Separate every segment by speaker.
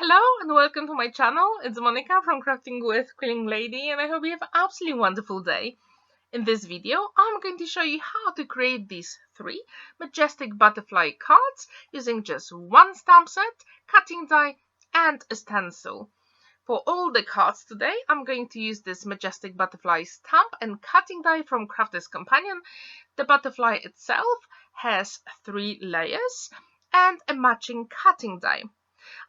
Speaker 1: Hello and welcome to my channel. It's Monica from Crafting with Quilling Lady, and I hope you have an absolutely wonderful day. In this video, I'm going to show you how to create these 3 Majestic Butterfly cards using just one stamp set, cutting die and a stencil. For all the cards today, I'm going to use this Majestic Butterfly stamp and cutting die from Crafter's Companion. The butterfly itself has 3 layers and a matching cutting die.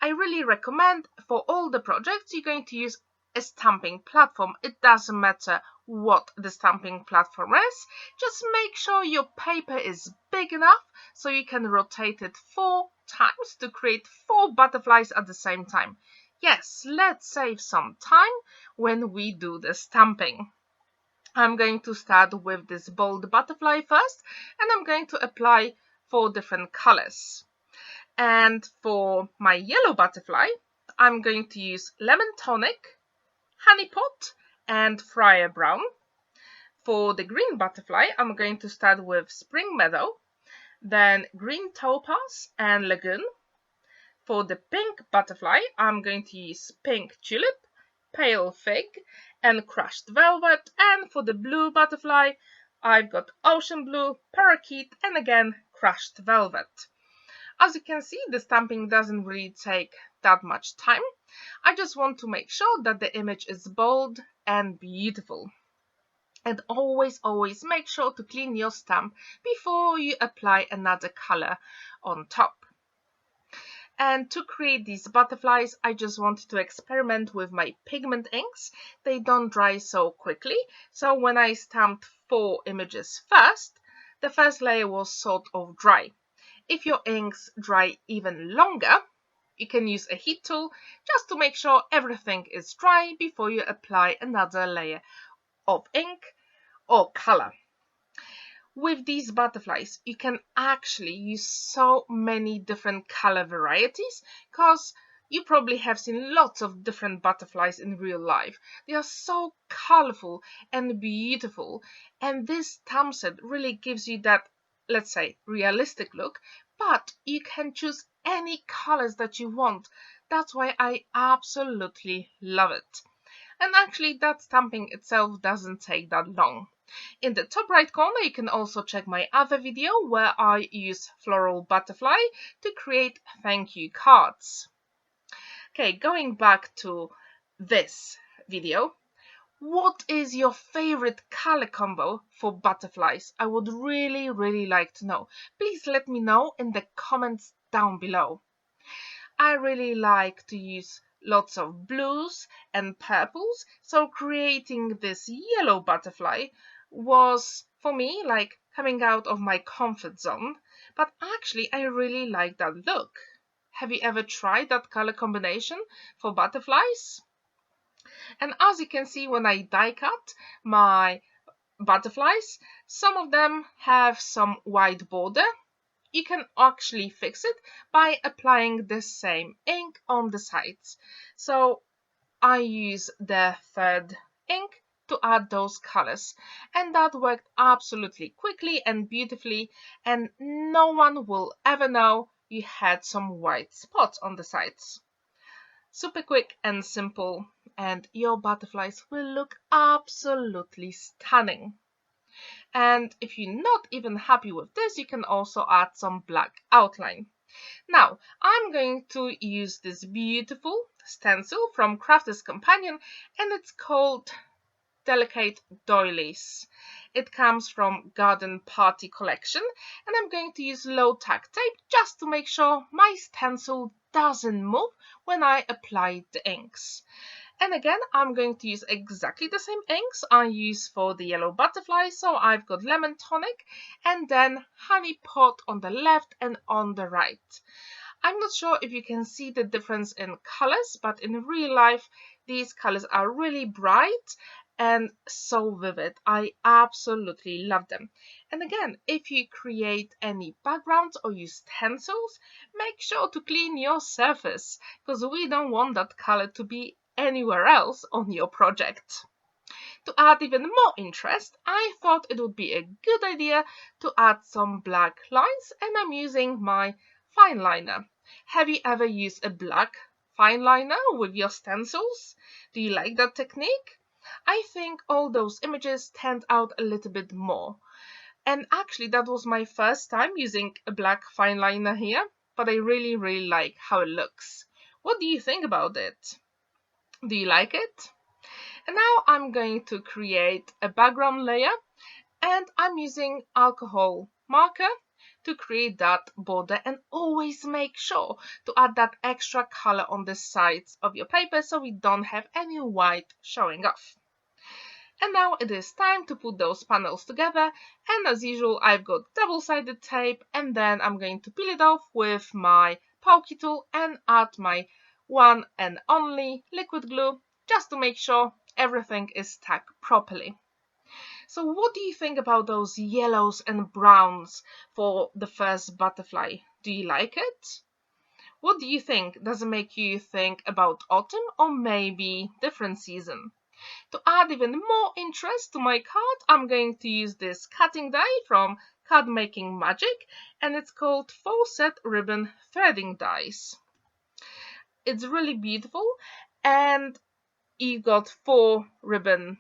Speaker 1: I really recommend for all the projects you're going to use a stamping platform. It doesn't matter what the stamping platform is. Just make sure your paper is big enough so you can rotate it 4 times to create 4 butterflies at the same time. Yes, let's save some time when we do the stamping. I'm going to start with this bold butterfly first, and I'm going to apply 4 different colors. And for my yellow butterfly, I'm going to use Lemon Tonic, Honey Pot, and Friar Brown. For the green butterfly, I'm going to start with Spring Meadow, then Green Topaz and Lagoon. For the pink butterfly, I'm going to use Pink Tulip, Pale Fig, and Crushed Velvet. And for the blue butterfly, I've got Ocean Blue, Parakeet, and again Crushed Velvet. As you can see, the stamping doesn't really take that much time. I just want to make sure that the image is bold and beautiful. And always make sure to clean your stamp before you apply another color on top. And to create these butterflies, I just wanted to experiment with my pigment inks. They don't dry so quickly, so when I stamped 4 images first, the first layer was sort of dry. If your inks dry even longer, you can use a heat tool just to make sure everything is dry before you apply another layer of ink or color. With these butterflies, you can actually use so many different color varieties because you probably have seen lots of different butterflies in real life. They are so colorful and beautiful, and this stamp set really gives you that, let's say, realistic look, but you can choose any colors that you want. That's why I absolutely love it. And actually, that stamping itself doesn't take that long. In the top right corner, you can also check my other video where I use floral butterfly to create thank you cards. Okay, going back to this video. What is your favorite color combo for butterflies? I would really like to know. Please let me know in the comments down below. I really like to use lots of blues and purples, so creating this yellow butterfly was, for me, like coming out of my comfort zone. But actually, I really like that look. Have you ever tried that color combination for butterflies? And as you can see, when I die cut my butterflies, some of them have some white border. You can actually fix it by applying the same ink on the sides. So I use the 3rd ink to add those colors, and that worked absolutely quickly and beautifully, and no one will ever know you had some white spots on the sides. Super quick and simple, and your butterflies will look absolutely stunning. And if you're not even happy with this, you can also add some black outline. Now, I'm going to use this beautiful stencil from Crafter's Companion, and it's called Delicate Doilies. It comes from Garden Party Collection, and I'm going to use low tack tape just to make sure my stencil doesn't move when I apply the inks. And again, I'm going to use exactly the same inks I use for the yellow butterfly. So I've got Lemon Tonic and then Honey Pot on the left and on the right. I'm not sure if you can see the difference in colors, but in real life, these colors are really bright and so vivid. I absolutely love them. And again, if you create any backgrounds or use stencils, make sure to clean your surface because we don't want that color to be anywhere else on your project. To add even more interest, I thought it would be a good idea to add some black lines, and I'm using my fine liner. Have you ever used a black fine liner with your stencils? Do you like that technique? I think all those images stand out a little bit more. And actually that was my first time using a black fine liner here, but I really like how it looks. What do you think about it? Do you like it? And now I'm going to create a background layer, and I'm using alcohol marker to create that border, and always make sure to add that extra color on the sides of your paper so we don't have any white showing off. And now it is time to put those panels together, and as usual I've got double-sided tape, and then I'm going to peel it off with my Parakeet tool and add my one and only liquid glue just to make sure everything is stuck properly. So what do you think about those yellows and browns for the first butterfly? Do you like it? What do you think? Does it make you think about autumn or maybe different season? To add even more interest to my card, I'm going to use this cutting die from Card Making Magic, and it's called 4-set ribbon threading dies. It's really beautiful, and you got 4 ribbon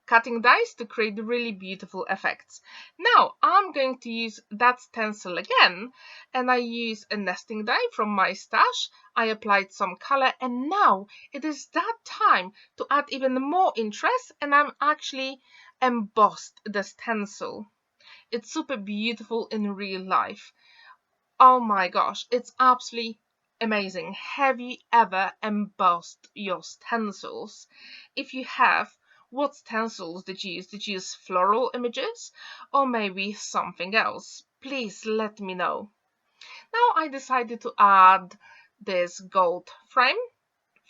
Speaker 1: cutting dies to create really beautiful effects. Now I'm going to use that stencil again, and I use a nesting die from my stash. I applied some color, and now it is that time to add even more interest, and I'm actually embossed the stencil. It's super beautiful in real life. Oh my gosh, it's absolutely amazing. Have you ever embossed your stencils? If you have, what stencils did you use? Did you use floral images or maybe something else? Please let me know. Now I decided to add this gold frame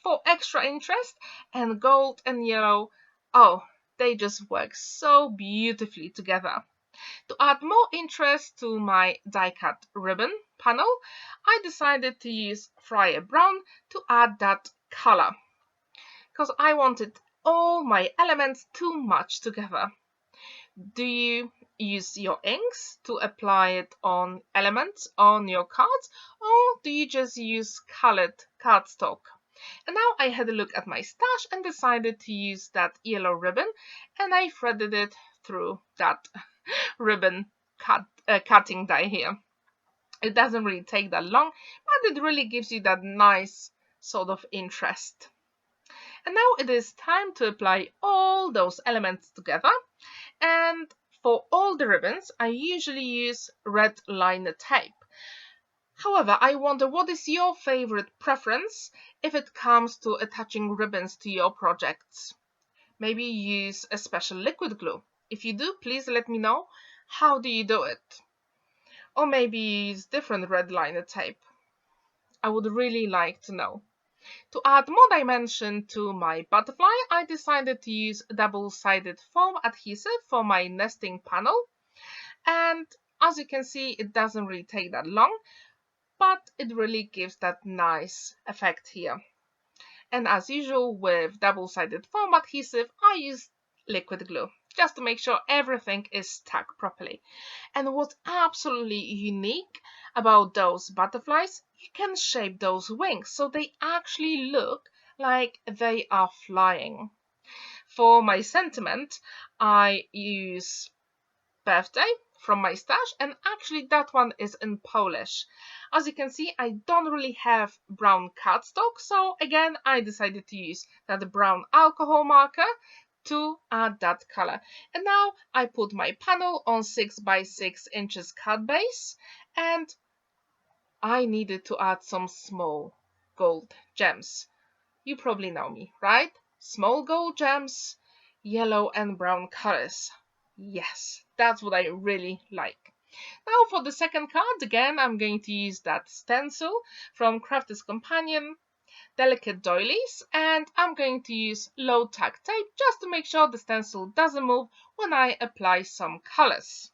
Speaker 1: for extra interest, and gold and yellow, oh, they just work so beautifully together. To add more interest to my die cut ribbon panel, I decided to use Friar Brown to add that color, because I wanted all my elements to match together. Do you use your inks to apply it on elements on your cards, or do you just use colored cardstock? And now I had a look at my stash and decided to use that yellow ribbon, and I threaded it through that ribbon cutting die here. It doesn't really take that long, but it really gives you that nice sort of interest. And now it is time to apply all those elements together. And for all the ribbons, I usually use red liner tape. However, I wonder, what is your favorite preference if it comes to attaching ribbons to your projects? Maybe use a special liquid glue. If you do, please let me know. How do you do it? Or maybe use different red liner tape. I would really like to know. To add more dimension to my butterfly, I decided to use double-sided foam adhesive for my nesting panel. And as you can see, it doesn't really take that long, but it really gives that nice effect here. And as usual with double-sided foam adhesive, I use liquid glue just to make sure everything is stuck properly. And what's absolutely unique about those butterflies, you can shape those wings so they actually look like they are flying. For my sentiment, I use birthday from my stash, and actually that one is in Polish. As you can see, I don't really have brown cardstock, so again I decided to use that brown alcohol marker to add that color. And now I put my panel on 6 by 6 inches card base, and I needed to add some small gold gems. You probably know me, right? Small gold gems, yellow and brown colors. Yes, that's what I really like. Now for the second card, again, I'm going to use that stencil from Crafter's Companion, Delicate Doilies, and I'm going to use low tack tape just to make sure the stencil doesn't move when I apply some colors.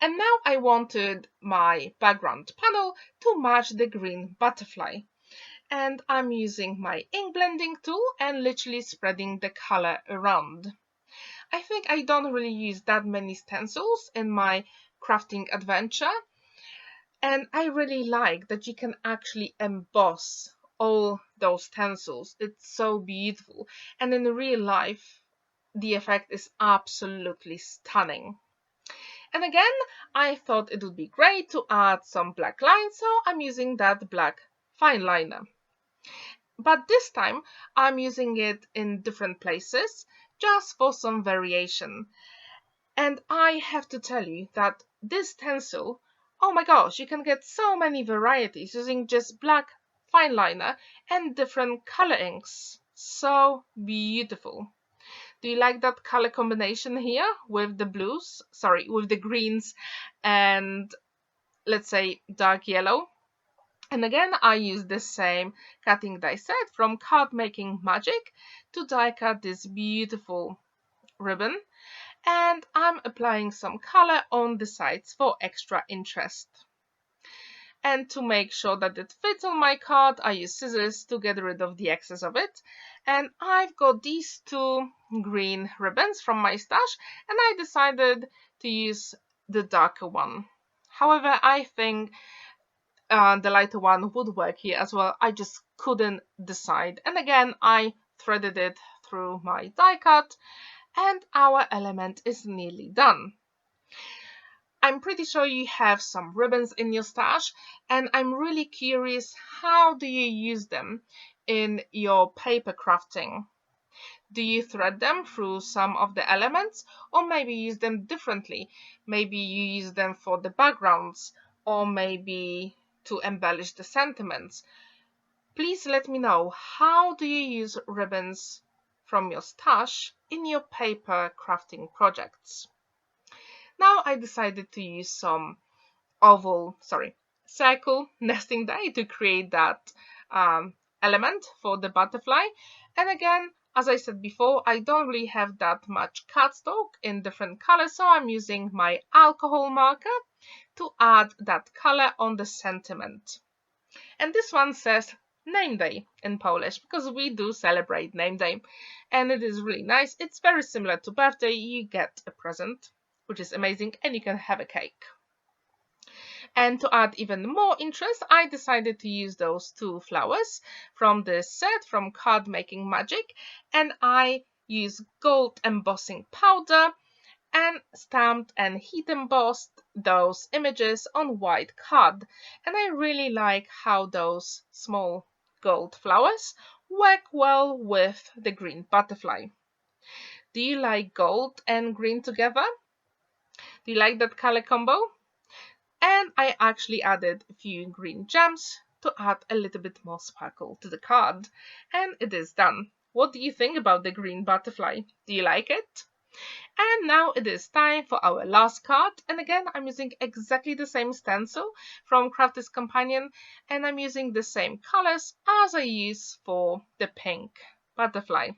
Speaker 1: And now I wanted my background panel to match the green butterfly. And I'm using my ink blending tool and literally spreading the color around. I think I don't really use that many stencils in my crafting adventure. And I really like that you can actually emboss all those stencils. It's so beautiful. And in real life, the effect is absolutely stunning. And again, I thought it would be great to add some black lines, so I'm using that black fine liner. But this time, I'm using it in different places, just for some variation. And I have to tell you that this stencil, oh my gosh, you can get so many varieties using just black fine liner and different color inks. So beautiful. Do you like that color combination here with the blues, sorry, with the greens and let's say dark yellow? And again, I use the same cutting die set from Card Making Magic to die cut this beautiful ribbon. And I'm applying some color on the sides for extra interest. And to make sure that it fits on my card, I use scissors to get rid of the excess of it. And I've got these two green ribbons from my stash, and I decided to use the darker one. However, I think the lighter one would work here as well. I just couldn't decide. And again, I threaded it through my die cut, and our element is nearly done. I'm pretty sure you have some ribbons in your stash, and I'm really curious, how do you use them in your paper crafting? Do you thread them through some of the elements, or maybe use them differently? Maybe you use them for the backgrounds, or maybe to embellish the sentiments. Please let me know, how do you use ribbons from your stash in your paper crafting projects? Now I decided to use some circle nesting die to create that element for the butterfly. And again, as I said before, I don't really have that much cardstock in different colors, so I'm using my alcohol marker to add that color on the sentiment. And this one says Name Day in Polish, because we do celebrate Name Day, and it is really nice. It's very similar to birthday. You get a present, which is amazing, and you can have a cake. And to add even more interest, I decided to use those two flowers from the set from Card Making Magic, and I use gold embossing powder and stamped and heat embossed those images on white card. And I really like how those small gold flowers work well with the green butterfly. Do you like gold and green together? Do you like that color combo? And I actually added a few green gems to add a little bit more sparkle to the card. And it is done. What do you think about the green butterfly? Do you like it? And now it is time for our last card, and again I'm using exactly the same stencil from Crafter's Companion, and I'm using the same colors as I use for the pink butterfly.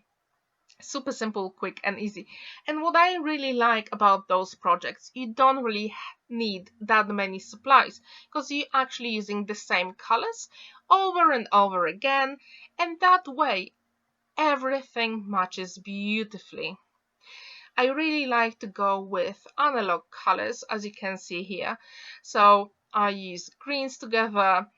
Speaker 1: Super simple, quick and easy. And what I really like about those projects, you don't really need that many supplies, because you're actually using the same colors over and over again, and that way everything matches beautifully. I really like to go with analog colors, as you can see here. So I use greens together,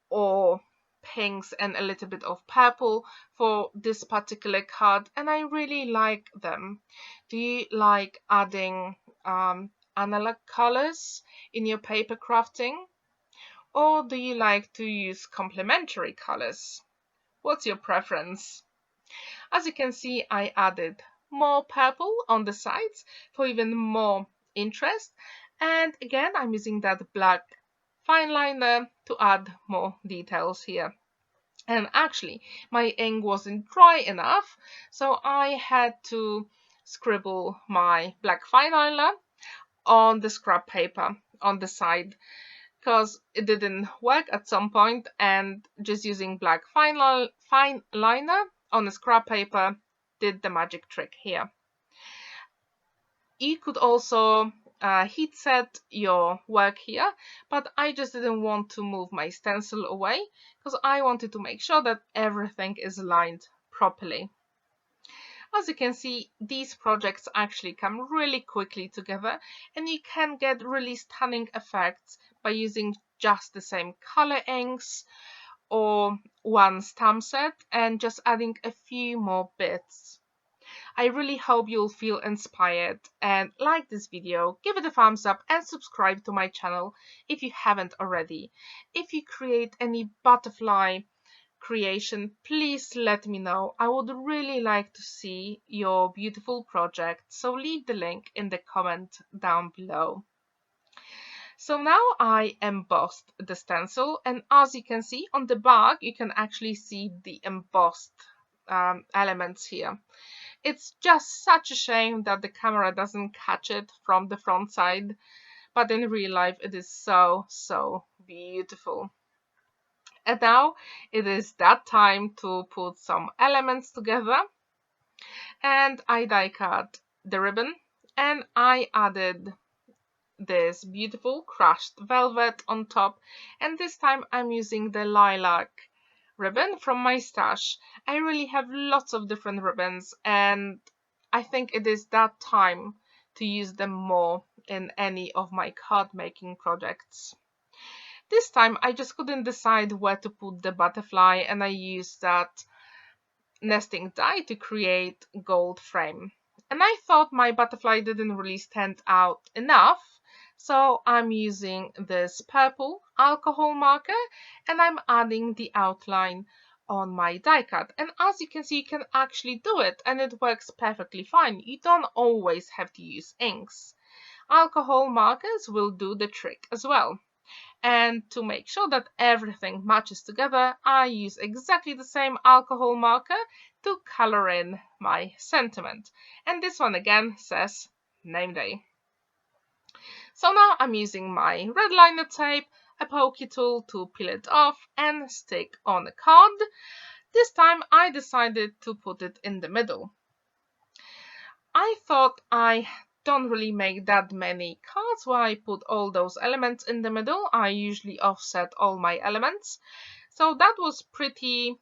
Speaker 1: or pinks and a little bit of purple for this particular card, and I really like them. Do you like adding analog colors in your paper crafting? Or do you like to use complementary colors? What's your preference? As you can see, I added more purple on the sides for even more interest, and again I'm using that black fine liner to add more details here. And actually my ink wasn't dry enough, so I had to scribble my black fine liner on the scrap paper on the side, because it didn't work at some point, and just using black fine liner on the scrap paper did the magic trick here. You could also heat set your work here, but I just didn't want to move my stencil away because I wanted to make sure that everything is lined properly. As you can see, these projects actually come really quickly together, and you can get really stunning effects by using just the same color inks or one stamp set and just adding a few more bits. I really hope you'll feel inspired and like this video, give it a thumbs up and subscribe to my channel if you haven't already. If you create any butterfly creation, please let me know. I would really like to see your beautiful project, so leave the link in the comment down below. So now I embossed the stencil, and as you can see on the back, you can actually see the embossed elements here. It's just such a shame that the camera doesn't catch it from the front side, but in real life it is so beautiful. And now it is that time to put some elements together, and I die cut the ribbon, and I added this beautiful crushed velvet on top, and this time I'm using the lilac ribbon from my stash. I really have lots of different ribbons, and I think it is that time to use them more in any of my card making projects. This time I just couldn't decide where to put the butterfly, and I used that nesting die to create gold frame. And I thought my butterfly didn't really stand out enough, so I'm using this purple alcohol marker and I'm adding the outline on my die cut. And as you can see, you can actually do it and it works perfectly fine. You don't always have to use inks. Alcohol markers will do the trick as well. And to make sure that everything matches together, I use exactly the same alcohol marker to color in my sentiment. And this one again says name day. So now I'm using my red liner tape, a pokey tool to peel it off and stick on a card. This time I decided to put it in the middle. I thought I don't really make that many cards where I put all those elements in the middle. I usually offset all my elements. So that was pretty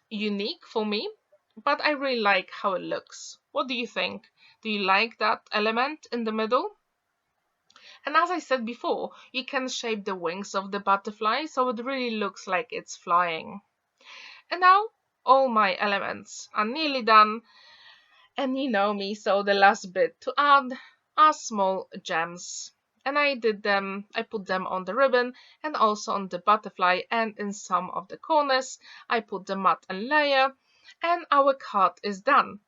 Speaker 1: unique for me, but I really like how it looks. What do you think? Do you like that element in the middle? And as I said before, you can shape the wings of the butterfly so it really looks like it's flying. And now all my elements are nearly done. And you know me, so the last bit to add are small gems. And I put them on the ribbon and also on the butterfly, and in some of the corners I put the matte and layer, and our card is done.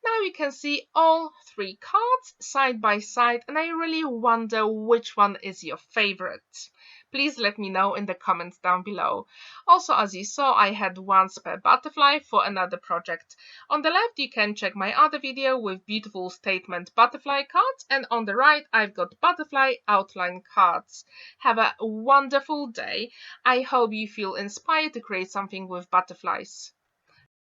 Speaker 1: Now you can see all three cards side by side, and I really wonder which one is your favorite. Please let me know in the comments down below. Also, as you saw, I had one spare butterfly for another project. On the left, you can check my other video with beautiful statement butterfly cards, and on the right, I've got butterfly outline cards. Have a wonderful day. I hope you feel inspired to create something with butterflies.